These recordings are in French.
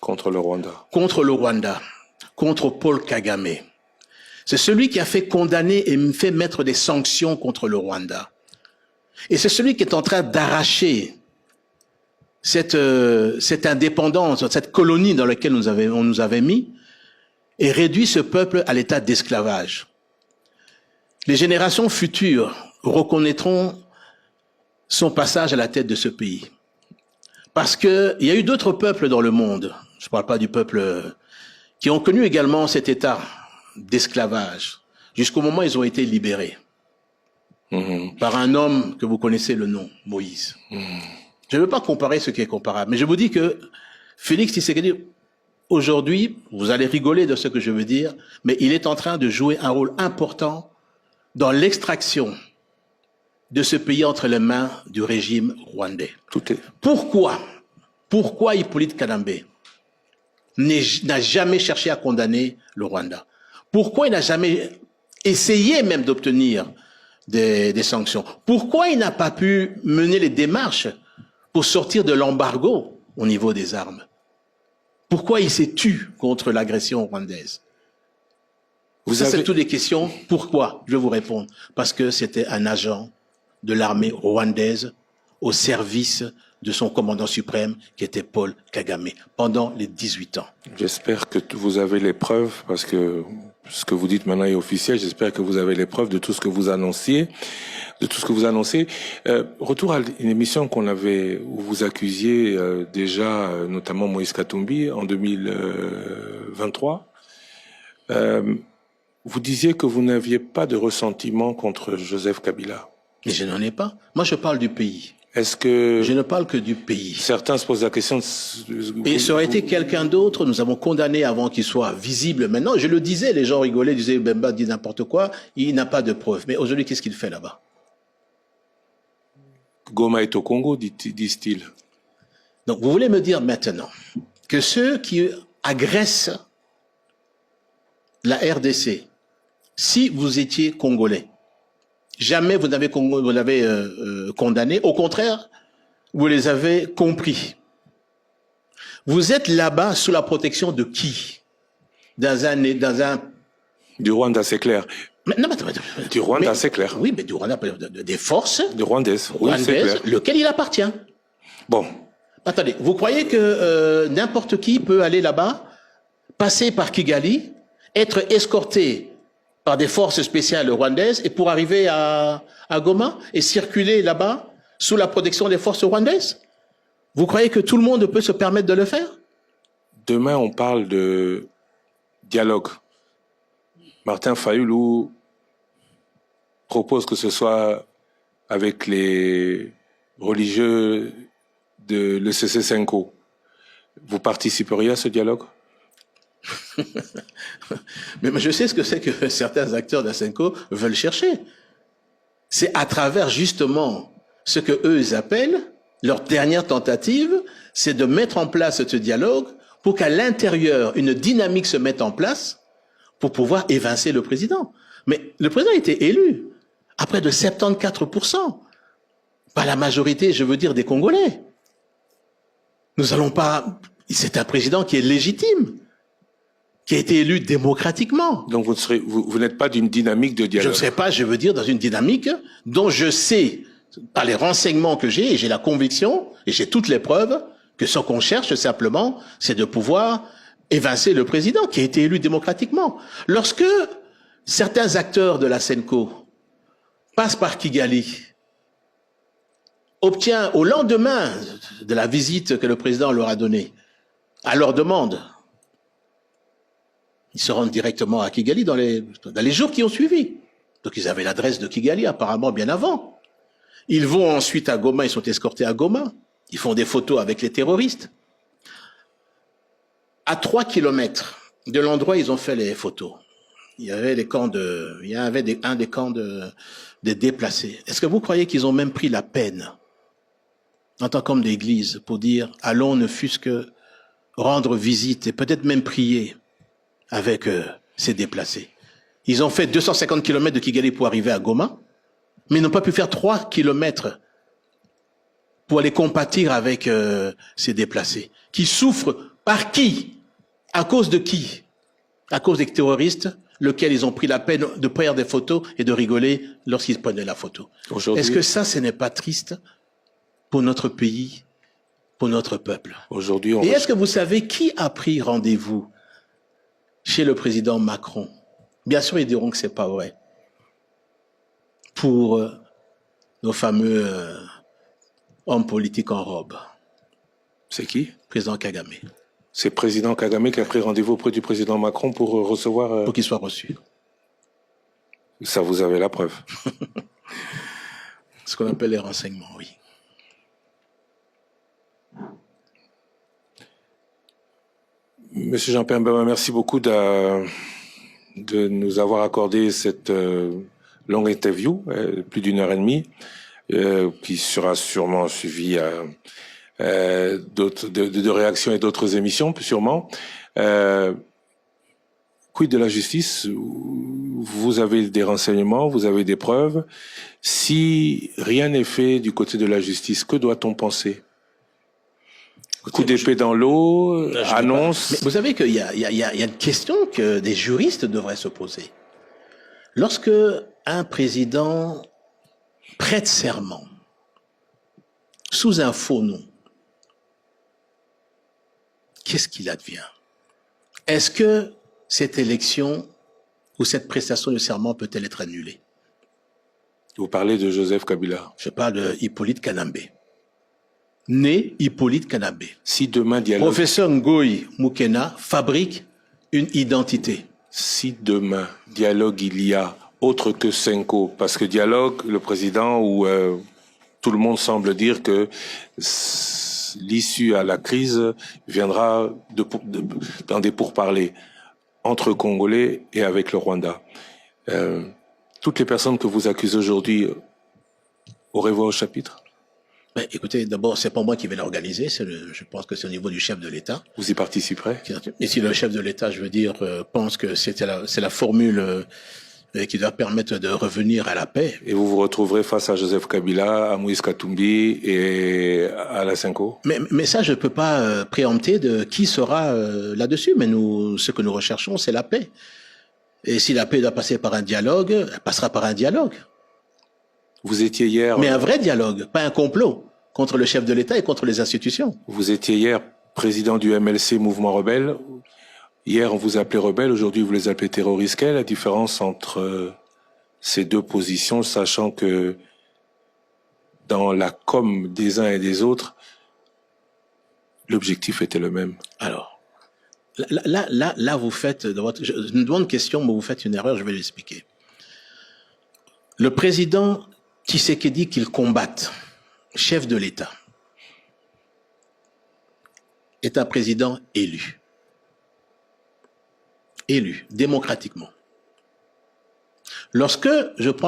contre le Rwanda. Contre le Rwanda, contre Paul Kagame. C'est celui qui a fait condamner et fait mettre des sanctions contre le Rwanda. Et c'est celui qui est en train d'arracher cette indépendance, cette colonie dans laquelle on nous avait mis, et réduit ce peuple à l'état d'esclavage. Les générations futures reconnaîtront son passage à la tête de ce pays. Parce qu'il y a eu d'autres peuples dans le monde, je ne parle pas du peuple, qui ont connu également cet état d'esclavage, jusqu'au moment où ils ont été libérés par un homme que vous connaissez le nom, Moïse. Je ne veux pas comparer ce qui est comparable, mais je vous dis que Félix Tshisekedi, aujourd'hui, vous allez rigoler de ce que je veux dire, mais il est en train de jouer un rôle important dans l'extraction de ce pays entre les mains du régime rwandais. Tout est. Pourquoi Hippolyte Kagame n'a jamais cherché à condamner le Rwanda? Pourquoi il n'a jamais essayé même d'obtenir des sanctions? Pourquoi il n'a pas pu mener les démarches pour sortir de l'embargo au niveau des armes? Pourquoi il s'est tu contre l'agression rwandaise? C'est toutes des questions. Pourquoi? Je vais vous répondre. Parce que c'était un agent de l'armée rwandaise au service de son commandant suprême, qui était Paul Kagame, pendant les 18 ans. J'espère que vous avez les preuves, parce que ce que vous dites maintenant est officiel. J'espère que vous avez les preuves de tout ce que vous annonciez, retour à une émission où vous accusiez déjà, notamment Moïse Katumbi, en 2023. Vous disiez que vous n'aviez pas de ressentiment contre Joseph Kabila. Mais je n'en ai pas. Moi, je parle du pays. Est-ce que... Je ne parle que du pays. Certains se posent la question... Et ça aurait été quelqu'un d'autre, nous avons condamné avant qu'il soit visible. Maintenant, je le disais, les gens rigolaient, disaient, Bemba dit n'importe quoi, il n'a pas de preuves. Mais aujourd'hui, qu'est-ce qu'il fait là-bas? Goma est au Congo, disent-ils. Donc, vous voulez me dire maintenant que ceux qui agressent la RDC, si vous étiez Congolais, jamais vous n'avez condamné. Au contraire, vous les avez compris. Vous êtes là-bas sous la protection de qui? Du Rwanda, c'est clair. Du Rwanda, c'est clair. Oui, mais du Rwanda, des forces. Du Rwandaises, oui, c'est clair. Lequel il appartient. Bon. Attendez, vous croyez que n'importe qui peut aller là-bas, passer par Kigali, être escorté par des forces spéciales rwandaises et pour arriver à Goma et circuler là-bas sous la protection des forces rwandaises? Vous croyez que tout le monde peut se permettre de le faire? Demain, on parle de dialogue. Martin Fayulu propose que ce soit avec les religieux de l'ECC Senko. Vous participeriez à ce dialogue? Mais je sais ce que c'est que certains acteurs d'Asenko veulent chercher. C'est à travers justement ce que eux ils appellent leur dernière tentative, c'est de mettre en place ce dialogue pour qu'à l'intérieur une dynamique se mette en place pour pouvoir évincer le président. Mais le président a été élu à près de 74%, par la majorité, je veux dire, des Congolais. Nous allons pas... C'est un président qui est légitime, qui a été élu démocratiquement. Donc vous n'êtes pas d'une dynamique de dialogue. Je ne serai pas, je veux dire, dans une dynamique dont je sais, par les renseignements que j'ai, et j'ai la conviction, et j'ai toutes les preuves, que ce qu'on cherche simplement, c'est de pouvoir évincer le président qui a été élu démocratiquement. Lorsque certains acteurs de la Senko passent par Kigali, obtient au lendemain de la visite que le président leur a donnée, à leur demande, ils se rendent directement à Kigali dans les jours qui ont suivi. Donc ils avaient l'adresse de Kigali apparemment bien avant. Ils vont ensuite à Goma, ils sont escortés à Goma. Ils font des photos avec les terroristes. À 3 kilomètres de l'endroit où ils ont fait les photos, il y avait un des camps des déplacés. Est-ce que vous croyez qu'ils ont même pris la peine, en tant qu'homme d'église, pour dire, allons ne fût-ce que rendre visite et peut-être même prier avec ces déplacés? Ils ont fait 250 kilomètres de Kigali pour arriver à Goma, mais ils n'ont pas pu faire 3 kilomètres pour aller compatir avec ces déplacés, qui souffrent Par qui? À cause de qui? À cause des terroristes, lesquels ils ont pris la peine de prendre des photos et de rigoler lorsqu'ils prenaient la photo. Est-ce que ça, ce n'est pas triste pour notre pays, pour notre peuple? Aujourd'hui, et est-ce que vous savez qui a pris rendez-vous chez le président Macron? Bien sûr, ils diront que c'est pas vrai. Pour nos fameux hommes politiques en robe. C'est qui? Président Kagame. C'est président Kagame qui a pris rendez-vous auprès du président Macron pour recevoir... Pour qu'il soit reçu. Ça, vous avez la preuve. Ce qu'on appelle les renseignements, oui. Monsieur Jean-Pierre Mbama, merci beaucoup de nous avoir accordé cette longue interview, plus d'1 heure et demie, qui sera sûrement suivie de réactions et d'autres émissions, sûrement. Quid de la justice? Vous avez des renseignements, vous avez des preuves. Si rien n'est fait du côté de la justice, que doit-on penser? Coup d'épée dans l'eau, annonce. Mais vous savez qu'il y a une question que des juristes devraient se poser. Lorsque un président prête serment sous un faux nom, qu'est-ce qu'il advient? Est-ce que cette élection ou cette prestation de serment peut-elle être annulée? Vous parlez de Joseph Kabila. Je parle de Hippolyte Kanambe. Né Hippolyte Kanambe. Si demain dialogue... Professeur Ngoï Moukena fabrique une identité. Si demain dialogue il y a autre que Senko, parce que dialogue, le président ou tout le monde semble dire que l'issue à la crise viendra dans des pourparlers entre Congolais et avec le Rwanda. Toutes les personnes que vous accusez aujourd'hui auraient voix au chapitre? Ben, écoutez, d'abord, c'est pas moi qui vais l'organiser. Je pense que c'est au niveau du chef de l'État. Vous y participerez? Et si le chef de l'État, je veux dire, pense que c'est la formule qui doit permettre de revenir à la paix. Et vous vous retrouverez face à Joseph Kabila, à Moïse Katumbi et à la Senko? Mais ça, je peux pas préempter de qui sera là-dessus. Mais ce que nous recherchons, c'est la paix. Et si la paix doit passer par un dialogue, elle passera par un dialogue. Vous étiez hier... Mais un vrai dialogue, pas un complot contre le chef de l'État et contre les institutions. Vous étiez hier président du MLC, Mouvement Rebelle. Hier, on vous appelait rebelle, aujourd'hui, vous les appelez terroristes. Quelle est la différence entre ces deux positions, sachant que dans la com des uns et des autres, l'objectif était le même? Alors, là, vous faites, une bonne question, mais vous faites une erreur, je vais l'expliquer. Le président Tshisekedi qu'il combatte, chef de l'État, est un président élu. Élu, démocratiquement. Lorsque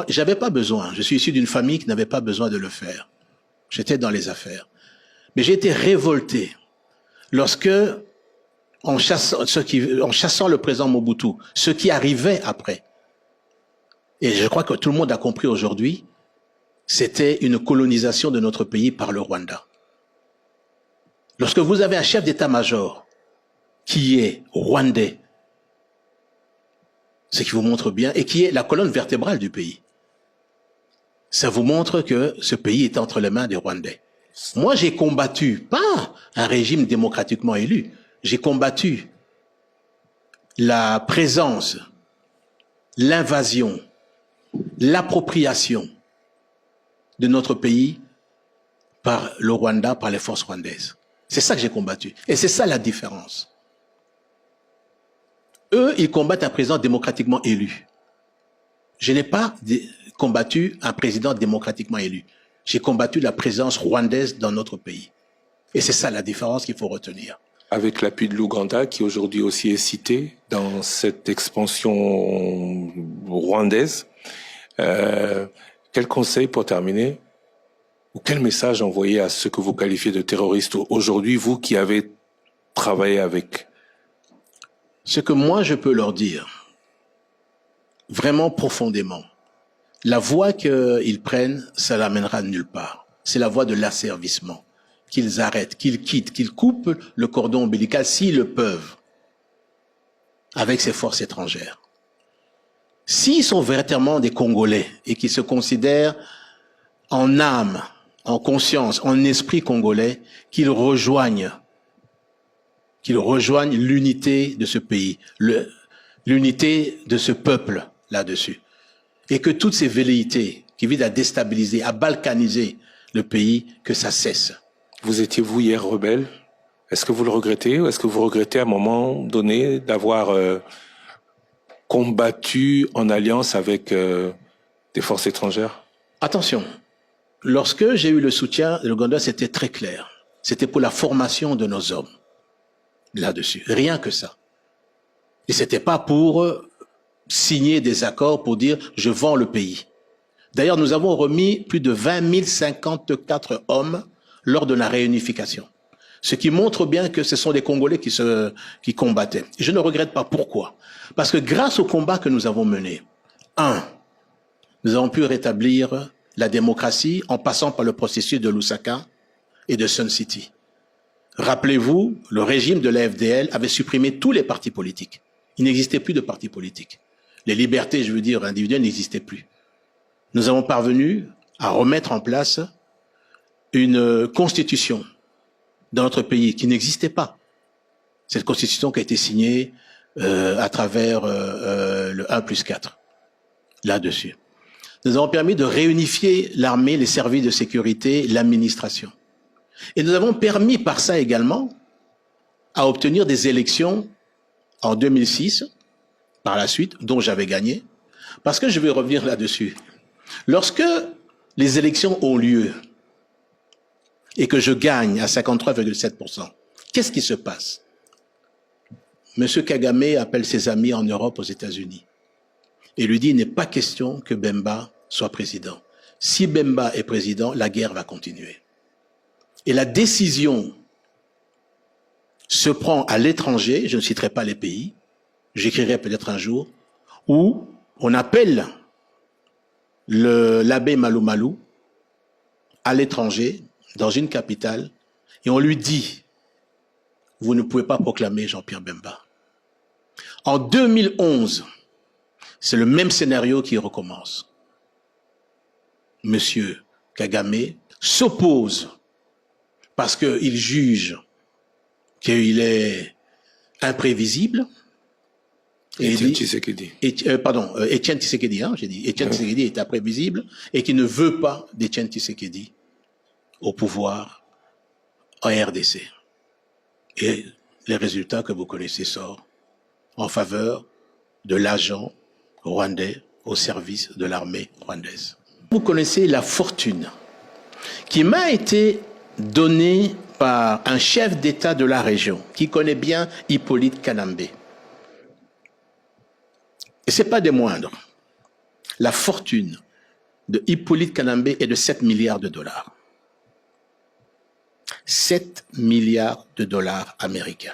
j'avais pas besoin, je suis issu d'une famille qui n'avait pas besoin de le faire. J'étais dans les affaires. Mais j'ai été révolté lorsque, en chassant le président Mobutu, ce qui arrivait après, et je crois que tout le monde a compris aujourd'hui, c'était une colonisation de notre pays par le Rwanda. Lorsque vous avez un chef d'état-major qui est rwandais, ce qui vous montre bien, et qui est la colonne vertébrale du pays, ça vous montre que ce pays est entre les mains des Rwandais. Moi, j'ai combattu, pas un régime démocratiquement élu, j'ai combattu la présence, l'invasion, l'appropriation de notre pays par le Rwanda, par les forces rwandaises. C'est ça que j'ai combattu. Et c'est ça la différence. Eux, ils combattent un président démocratiquement élu. Je n'ai pas combattu un président démocratiquement élu. J'ai combattu la présence rwandaise dans notre pays. Et c'est ça la différence qu'il faut retenir. Avec l'appui de l'Ouganda, qui aujourd'hui aussi est cité dans cette expansion rwandaise, quel conseil pour terminer, ou quel message envoyer à ceux que vous qualifiez de terroristes aujourd'hui, vous qui avez travaillé avec? Ce que moi je peux leur dire, vraiment profondément, la voie qu'ils prennent, ça l'amènera nulle part. C'est la voie de l'asservissement. qu'ils arrêtent, qu'ils quittent, qu'ils coupent le cordon ombilical s'ils le peuvent avec ces forces étrangères. S'ils sont véritablement des Congolais et qu'ils se considèrent en âme, en conscience, en esprit congolais, qu'ils rejoignent l'unité de ce pays, l'unité de ce peuple là-dessus. Et que toutes ces velléités qui visent à déstabiliser, à balkaniser le pays, que ça cesse. Vous étiez, vous, hier, rebelle. Est-ce que vous le regrettez ou est-ce que vous regrettez à un moment donné d'avoir combattu en alliance avec des forces étrangères? Attention, lorsque j'ai eu le soutien de l'Ouganda, c'était très clair. C'était pour la formation de nos hommes là-dessus. Rien que ça. Et c'était pas pour signer des accords pour dire « je vends le pays ». D'ailleurs, nous avons remis plus de 20 054 hommes lors de la réunification. Ce qui montre bien que ce sont des Congolais qui combattaient. Et je ne regrette pas. Pourquoi? Parce que grâce au combat que nous avons mené, nous avons pu rétablir la démocratie en passant par le processus de Lusaka et de Sun City. Rappelez-vous, le régime de la FDL avait supprimé tous les partis politiques. Il n'existait plus de partis politiques. Les libertés, je veux dire, individuelles n'existaient plus. Nous avons parvenu à remettre en place une constitution dans notre pays qui n'existait pas. Cette constitution qui a été signée à travers le 1+4, là-dessus. Nous avons permis de réunifier l'armée, les services de sécurité, l'administration. Et nous avons permis par ça également à obtenir des élections en 2006, par la suite, dont j'avais gagné, parce que je vais revenir là-dessus. Lorsque les élections ont lieu et que je gagne à 53,7%, qu'est-ce qui se passe? Monsieur Kagame appelle ses amis en Europe, aux États-Unis, et lui dit, il n'est pas question que Bemba soit président. Si Bemba est président, la guerre va continuer. Et la décision se prend à l'étranger, je ne citerai pas les pays, j'écrirai peut-être un jour, où on appelle l'abbé Malou Malou à l'étranger, dans une capitale, et on lui dit, vous ne pouvez pas proclamer Jean-Pierre Bemba. En 2011, c'est le même scénario qui recommence. Monsieur Kagame s'oppose parce qu'il juge qu'il est imprévisible. Étienne Tshisekedi. Étienne Tshisekedi, j'ai dit. Étienne Tshisekedi est imprévisible et qu'il ne veut pas d'Étienne Tshisekedi au pouvoir en RDC. Et les résultats que vous connaissez sortent en faveur de l'agent rwandais au service de l'armée rwandaise. Vous connaissez la fortune qui m'a été donnée par un chef d'État de la région qui connaît bien Hippolyte Kanambe. Et ce n'est pas des moindres. La fortune de Hippolyte Kanambe est de 7 milliards de dollars. 7 milliards de dollars américains.